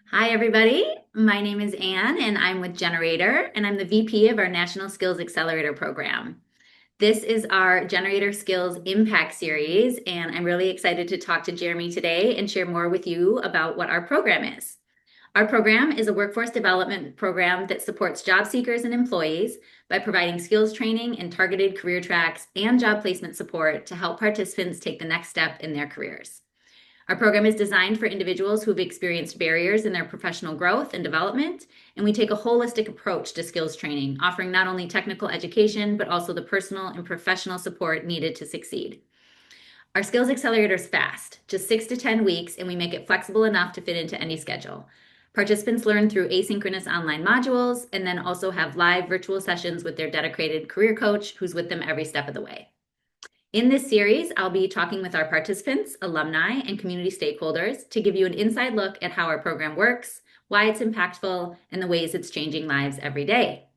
Hi, everybody. My name is Anne, and I'm with gener8tor, and I'm the VP of our National Skills Accelerator program. This is our gener8tor Skills Impact Series, and I'm really excited to talk to Jeremy today and share more with you about what our program is. Our program is a workforce development program that supports job seekers and employees by providing skills training and targeted career tracks and job placement support to help participants take the next step in their careers. Our program is designed for individuals who've experienced barriers in their professional growth and development, and we take a holistic approach to skills training, offering not only technical education, but also the personal and professional support needed to succeed. Our Skills Accelerator is fast, just 6 to 10 weeks, and we make it flexible enough to fit into any schedule. Participants learn through asynchronous online modules and then also have live virtual sessions with their dedicated career coach who's with them every step of the way. In this series, I'll be talking with our participants, alumni, and community stakeholders to give you an inside look at how our program works, why it's impactful, and the ways it's changing lives every day.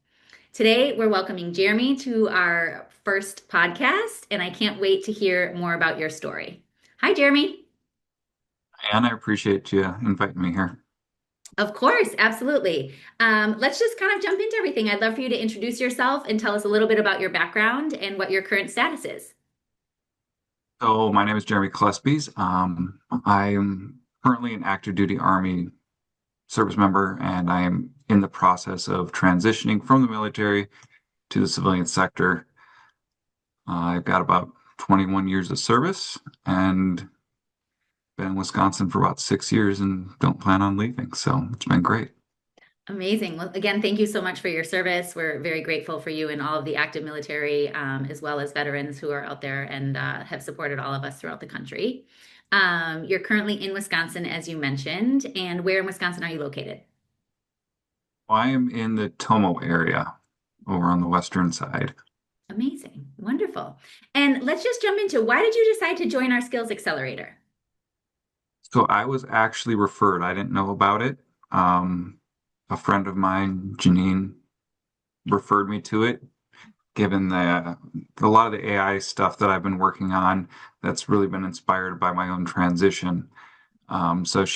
Today, we're welcoming Jeremy to our first podcast, and I can't wait to hear more about your story. Hi, Jeremy. And I appreciate you inviting me here. Of course, absolutely. Let's just kind of jump into everything. I'd love for you to introduce yourself and tell us a little bit about your background and what your current status is. So my name is Jeremy Kleespies. I am currently an active duty Army service member, and I am in the process of transitioning from the military to the civilian sector. I've got about 21 years of service and been in Wisconsin for about 6 years and don't plan on leaving. So it's been great. Amazing. Well, again, thank you so much for your service. We're very grateful for you and all of the active military, as well as veterans who are out there and have supported all of us throughout the country. You're currently in Wisconsin, as you mentioned. And where in Wisconsin are you located? I am in the Tomo area over on the western side. Amazing. Wonderful. And let's just jump into why did you decide to join our Skills Accelerator? So I was actually referred. I didn't know about it. Um, a friend of mine, Janine, referred me to it, given a lot of the AI stuff that I've been working on that's really been inspired by my own transition. So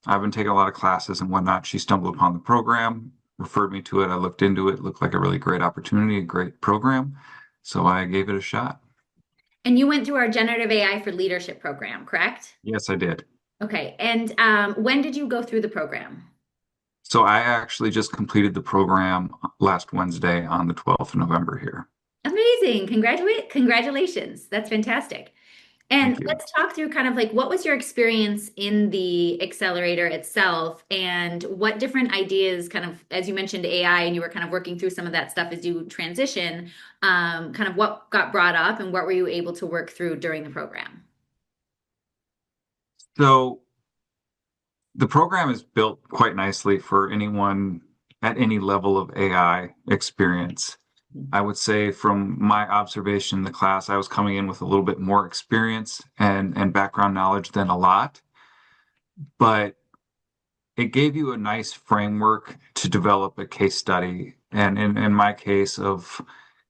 I've been taking a lot of classes and whatnot. She stumbled upon the program, referred me to it. I looked into it, looked like a really great opportunity, a great program. So I gave it a shot. And you went through our Generative AI for Leadership program, correct? Yes, I did. Okay. And when did you go through the program? So I actually just completed the program last Wednesday on the 12th of November here. Amazing. Congratulations. That's fantastic. And Thank you. let's talk through kind of like what was your experience in the accelerator itself and what different ideas, kind of, as you mentioned AI and you were kind of working through some of that stuff as you transition, kind of what got brought up and what were you able to work through during the program? So the program is built quite nicely for anyone at any level of AI experience. I would say from my observation in the class, I was coming in with a little bit more experience and background knowledge than a lot, but it gave you a nice framework to develop a case study. And in my case of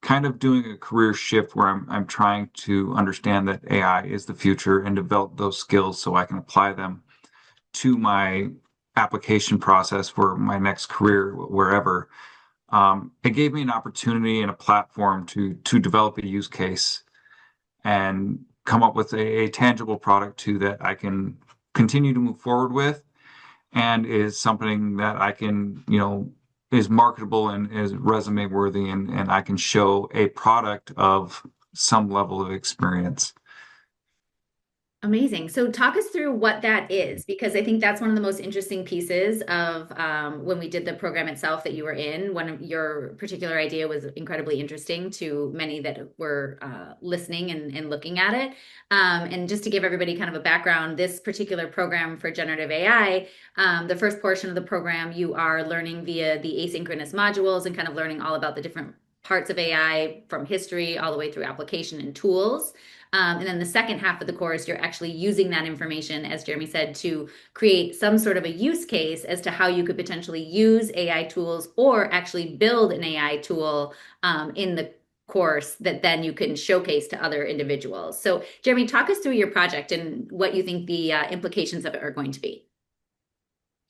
kind of doing a career shift where I'm trying to understand that AI is the future and develop those skills so I can apply them to my application process for my next career, wherever. It gave me an opportunity and a platform to develop a use case and come up with a tangible product too that I can continue to move forward with and is something that I can, is marketable and is resume worthy and I can show a product of some level of experience. Amazing. So talk us through what that is, because I think that's one of the most interesting pieces of when we did the program itself that you were in. One of your particular idea was incredibly interesting to many that were listening and looking at it. And just to give everybody kind of a background, this particular program for generative AI, the first portion of the program, you are learning via the asynchronous modules and kind of learning all about the different parts of AI from history all the way through application and tools. And then the second half of the course, you're actually using that information, as Jeremy said, to create some sort of a use case as to how you could potentially use AI tools or actually build an AI tool in the course that then you can showcase to other individuals. So, Jeremy, talk us through your project and what you think the implications of it are going to be.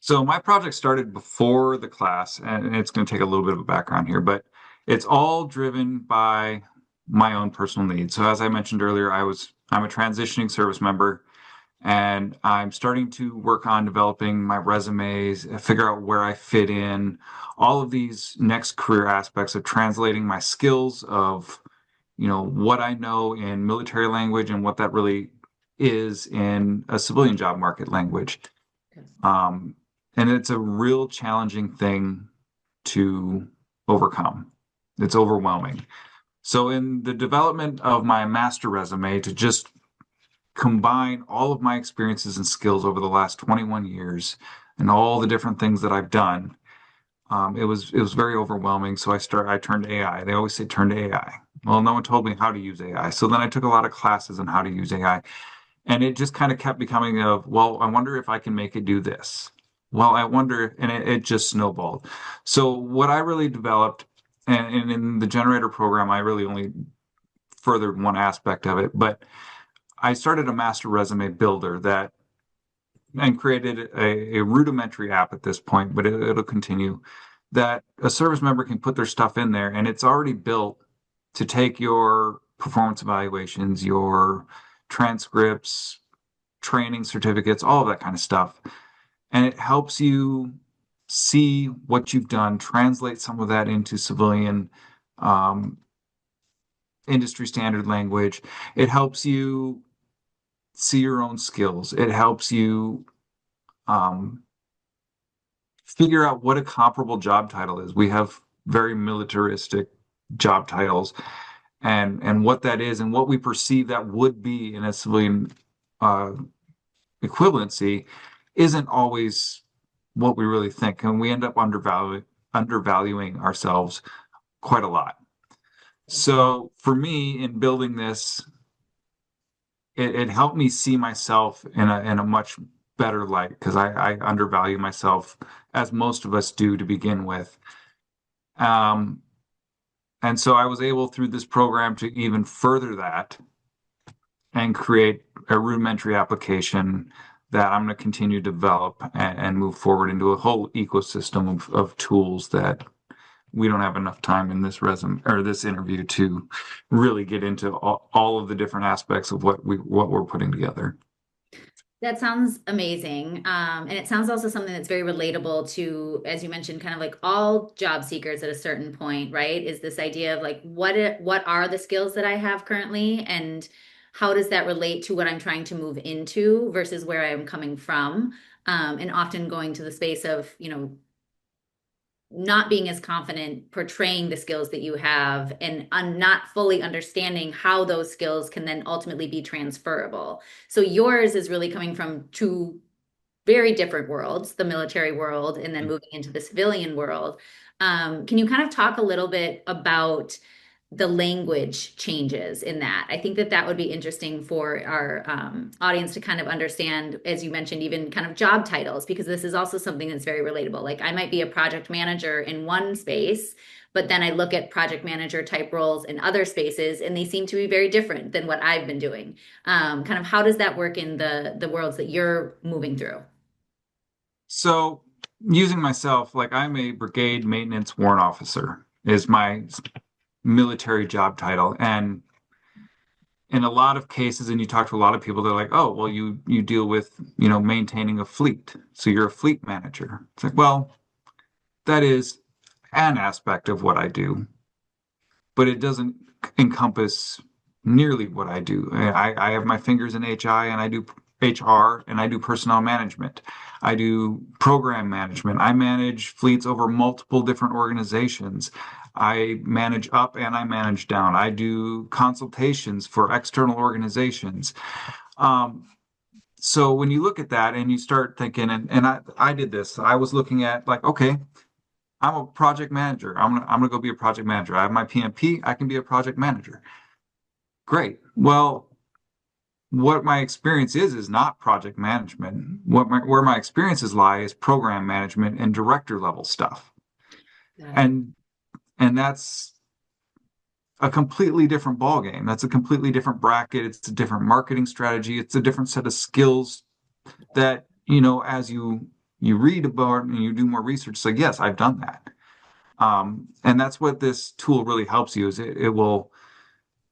So my project started before the class, and it's going to take a little bit of a background here, but it's all driven by my own personal needs. So as I mentioned earlier, I'm a transitioning service member, and I'm starting to work on developing my resumes, figure out where I fit in, all of these next career aspects of translating my skills of, what I know in military language and what that really is in a civilian job market language. Um, and it's a real challenging thing to overcome. It's overwhelming. So in the development of my master resume, to just combine all of my experiences and skills over the last 21 years and all the different things that I've done, it was very overwhelming. So I turned to AI. They always say turn to AI. Well, no one told me how to use AI. So then I took a lot of classes on how to use AI. And it just kind of kept becoming well, I wonder if I can make it do this. Well, I wonder, and it just snowballed. So what I really developed, and in the generator program, I really only furthered one aspect of it, but I started a master resume builder that and created a rudimentary app at this point, but it'll continue that a service member can put their stuff in there, and it's already built to take your performance evaluations, your transcripts, training certificates, all of that kind of stuff. And it helps you see what you've done, translate some of that into civilian um, industry standard language. It helps you see your own skills. It helps you um, figure out what a comparable job title is. We have very militaristic job titles and what that is and what we perceive that would be in a civilian uh, equivalency isn't always what we really think, and we end up undervaluing ourselves quite a lot. So for me, in building this, it helped me see myself in a much better light because I undervalue myself as most of us do to begin with. Um, and so I was able through this program to even further that and create a rudimentary application that I'm going to continue to develop and move forward into a whole ecosystem of tools that we don't have enough time in this resume or this interview to really get into all of the different aspects of what we're putting together. That sounds amazing. And it sounds also something that's very relatable to, as you mentioned, kind of like all job seekers at a certain point, right? Is this idea of like, what are the skills that I have currently, and how does that relate to what I'm trying to move into versus where I'm coming from? And often going to the space of, not being as confident portraying the skills that you have and not fully understanding how those skills can then ultimately be transferable. So yours is really coming from two very different worlds, the military world and then moving into the civilian world. Can you kind of talk a little bit about the language changes in that? I think that that would be interesting for our audience to kind of understand, as you mentioned, even kind of job titles, because this is also something that's very relatable. Like I might be a project manager in one space, but then I look at project manager type roles in other spaces, and they seem to be very different than what I've been doing. Kind of how does that work in the worlds that you're moving through? So using myself, like I'm a brigade maintenance warrant officer is my military job title. And in a lot of cases, and you talk to a lot of people, they're like, oh, well, you deal with, maintaining a fleet. So you're a fleet manager. It's like, well, that is an aspect of what I do, but it doesn't encompass nearly what I do. I have my fingers in HI and I do HR and I do personnel management. I do program management. I manage fleets over multiple different organizations. I manage up and I manage down. I do consultations for external organizations. Um, so when you look at that and you start thinking, and I did this, I was looking at like, okay, I'm a project manager. I'm gonna go be a project manager. I have my PMP. I can be a project manager. Great. Well, what my experience is not project management. Where my experiences lie is program management and director level stuff. Got it. And and that's a completely different ballgame. That's a completely different bracket. It's a different marketing strategy. It's a different set of skills that, as you you read about and you do more research. It's like, yes, I've done that. And that's what this tool really helps you is it will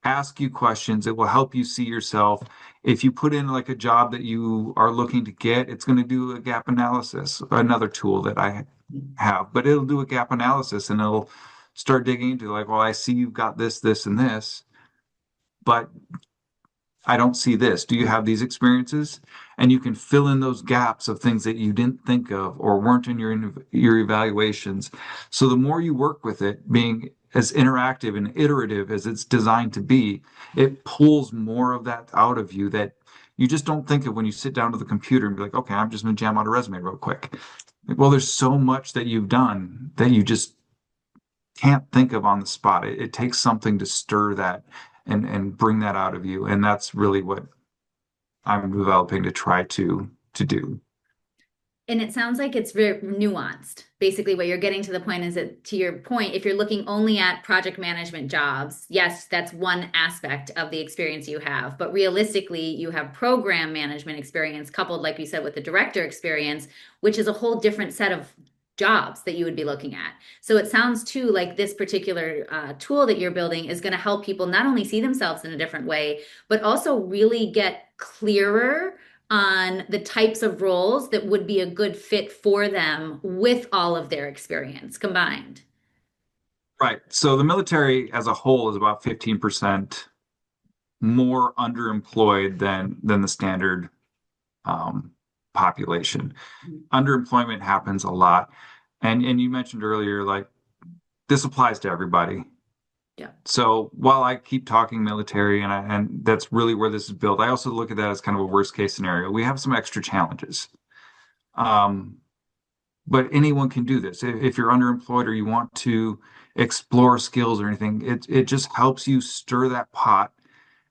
ask you questions. It will help you see yourself. If you put in like a job that you are looking to get, it's going to do a gap analysis, another tool that I have, but it'll do a gap analysis and it'll start digging into like, well, I see you've got this, this, and this, but I don't see this. Do you have these experiences? And you can fill in those gaps of things that you didn't think of or weren't in your evaluations. So the more you work with it, being as interactive and iterative as it's designed to be, it pulls more of that out of you that you just don't think of when you sit down to the computer and be like, okay, I'm just going to jam out a resume real quick. Well, there's so much that you've done that you just can't think of on the spot. It takes something to stir that and bring that out of you. And that's really what I'm developing to try to do. And it sounds like it's very nuanced. Basically, what you're getting to the point is that, to your point, if you're looking only at project management jobs, yes, that's one aspect of the experience you have. But realistically, you have program management experience coupled, like you said, with the director experience, which is a whole different set of jobs that you would be looking at. So it sounds too like this particular tool that you're building is going to help people not only see themselves in a different way, but also really get clearer on the types of roles that would be a good fit for them with all of their experience combined. Right. So the military as a whole is about 15% more underemployed than the standard um, population. Underemployment happens a lot. And you mentioned earlier, like this applies to everybody. Yeah, So while I keep talking military and that's really where this is built, I also look at that as kind of a worst case scenario. We have some extra challenges. Um, but anyone can do this. If you're underemployed or you want to explore skills or anything, it just helps you stir that pot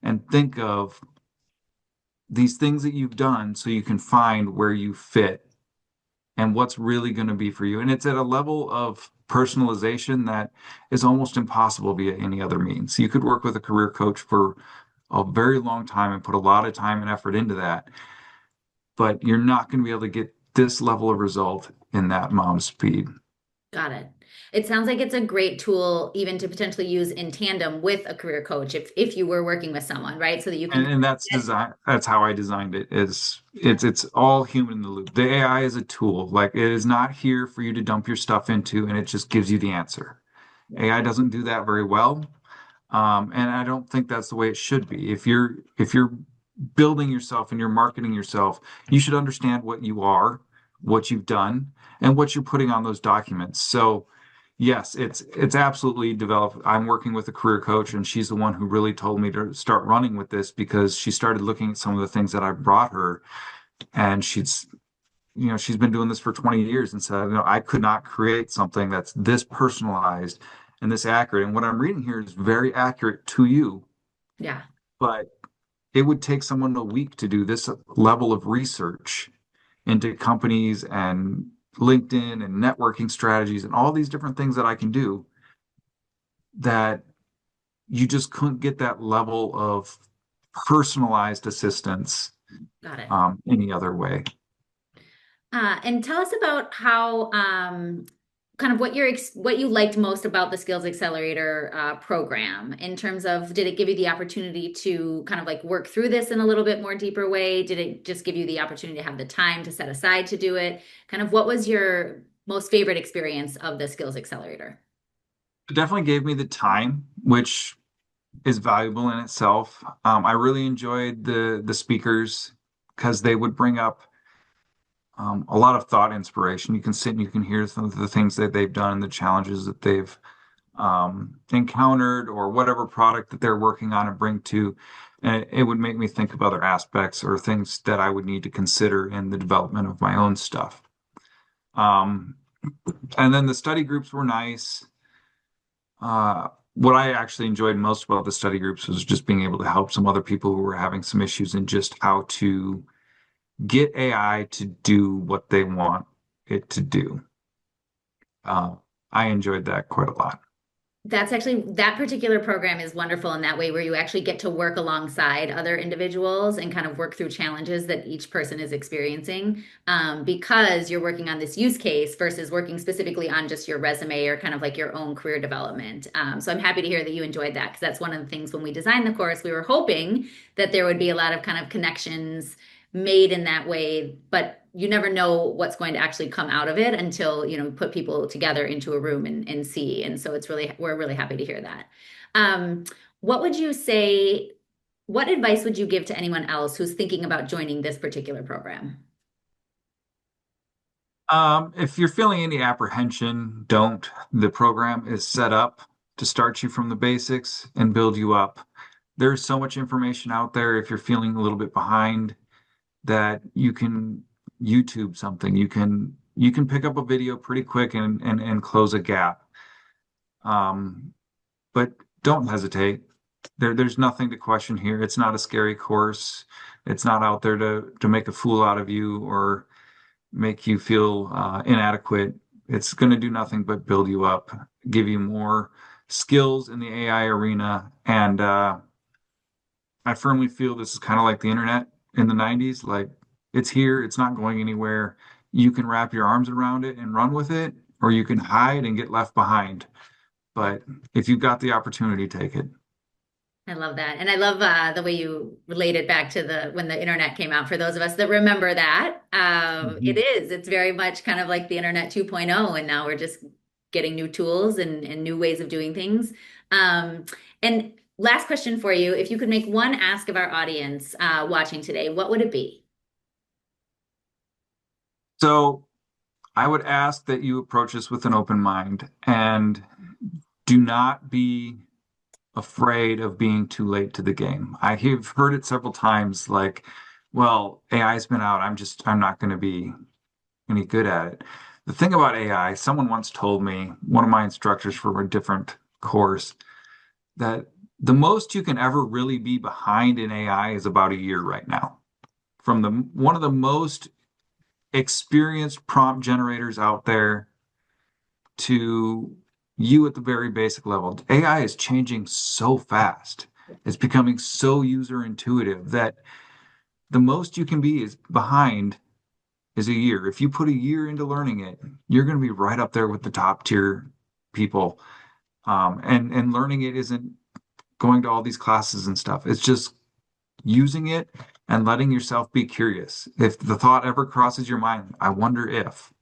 and think of these things that you've done so you can find where you fit and what's really going to be for you. And it's at a level of personalization that is almost impossible via any other means. You could work with a career coach for a very long time and put a lot of time and effort into that, but you're not going to be able to get this level of result in that amount of speed. got it. It sounds like it's a great tool even to potentially use in tandem with a career coach if you were working with someone, right? So that you can And that's design. That's how I designed it. Is it's all human in the loop. The AI is a tool. Like it is not here for you to dump your stuff into, and it just gives you the answer. AI doesn't do that very well. And I don't think that's the way it should be. If you're building yourself and you're marketing yourself, you should understand what you are, what you've done, and what you're putting on those documents. So yes, it's absolutely developed. I'm working with a career coach, and she's the one who really told me to start running with this because she started looking at some of the things that I brought her, and she's been doing this for 20 years and said, I could not create something that's this personalized and this accurate. And what I'm reading here is very accurate to you, yeah, but it would take someone a week to do this level of research into companies and LinkedIn and networking strategies and all these different things that I can do that you just couldn't get that level of personalized assistance got it. any other way. And tell us about how kind of what you liked most about the Skills Accelerator program in terms of did it give you the opportunity to kind of like work through this in a little bit more deeper way? Did it just give you the opportunity to have the time to set aside to do it? Kind of what was your most favorite experience of the Skills Accelerator? It definitely gave me the time, which is valuable in itself. I really enjoyed the speakers because they would bring up a lot of thought inspiration. You can sit and you can hear some of the things that they've done, the challenges that they've encountered, or whatever product that they're working on and bring to. And it would make me think of other aspects or things that I would need to consider in the development of my own stuff. Um, and then the study groups were nice. What I actually enjoyed most about the study groups was just being able to help some other people who were having some issues and just how to get AI to do what they want it to do. Uh, I enjoyed that quite a lot. That's actually, that particular program is wonderful in that way, where you actually get to work alongside other individuals and kind of work through challenges that each person is experiencing, because you're working on this use case versus working specifically on just your resume or kind of like your own career development. So I'm happy to hear that you enjoyed that, because that's one of the things when we designed the course, we were hoping that there would be a lot of kind of connections made in that way, but you never know what's going to actually come out of it until, put people together into a room and see. And so we're really happy to hear that. Um, what would you say, what advice would you give to anyone else who's thinking about joining this particular program? If you're feeling any apprehension, don't. The program is set up to start you from the basics and build you up. There's so much information out there if you're feeling a little bit behind that you can YouTube something. You can pick up a video pretty quick and close a gap. Um, but don't hesitate. There's nothing to question here. It's not a scary course. It's not out there to make a fool out of you or make you feel inadequate. It's going to do nothing but build you up, give you more skills in the AI arena. And I firmly feel this is kind of like the internet in the 90s. Like it's here, it's not going anywhere. You can wrap your arms around it and run with it, or you can hide and get left behind. But if you've got the opportunity, take it. I love that. And I love the way you related back to the when the internet came out. For those of us that remember that, Mhm. it's very much kind of like the internet 2.0, and now we're just getting new tools and new ways of doing things. And last question for you, if you could make one ask of our audience watching today, what would it be? So I would ask that you approach this with an open mind and do not be afraid of being too late to the game. I have heard it several times like, well, AI's been out. I'm not going to be any good at it. The thing about AI, someone once told me, one of my instructors for a different course, that the most you can ever really be behind in AI is about a year right now. From the one of the most experienced prompt generators out there to you at the very basic level. AI is changing so fast. It's becoming so user intuitive that the most you can be is behind is a year. If you put a year into learning it, you're going to be right up there with the top tier people. And learning it isn't going to all these classes and stuff. It's just using it and letting yourself be curious. If the thought ever crosses your mind, I wonder if,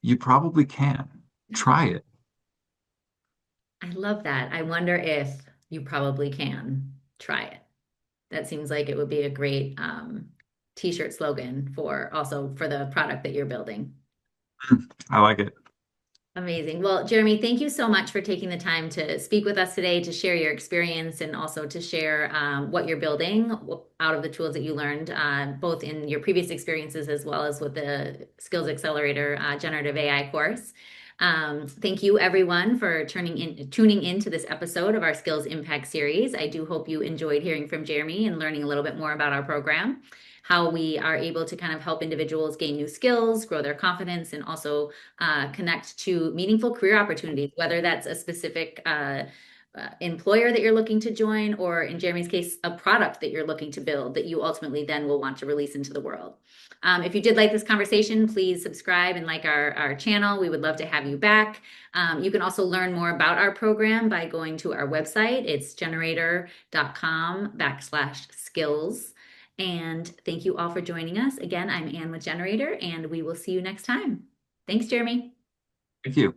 you probably can. Try it. I love that. I wonder if you probably can try it. That seems like it would be a great t-shirt slogan for also for the product that you're building. I like it. Amazing. Well, Jeremy, thank you so much for taking the time to speak with us today, to share your experience, and also to share what you're building out of the tools that you learned, both in your previous experiences as well as with the Skills Accelerator Generative AI course. Thank you, everyone, for tuning in to this episode of our Skills Impact series. I do hope you enjoyed hearing from Jeremy and learning a little bit more about our program, how we are able to kind of help individuals gain new skills, grow their confidence, and also connect to meaningful career opportunities, whether that's a specific employer that you're looking to join, or in Jeremy's case, a product that you're looking to build that you ultimately then will want to release into the world. If you did like this conversation, please subscribe and like our channel. We would love to have you back. You can also learn more about our program by going to our website. It's gener8tor.com/skills. And thank you all for joining us. Again, I'm Ann with gener8tor, and we will see you next time. Thanks, Jeremy. Thank you.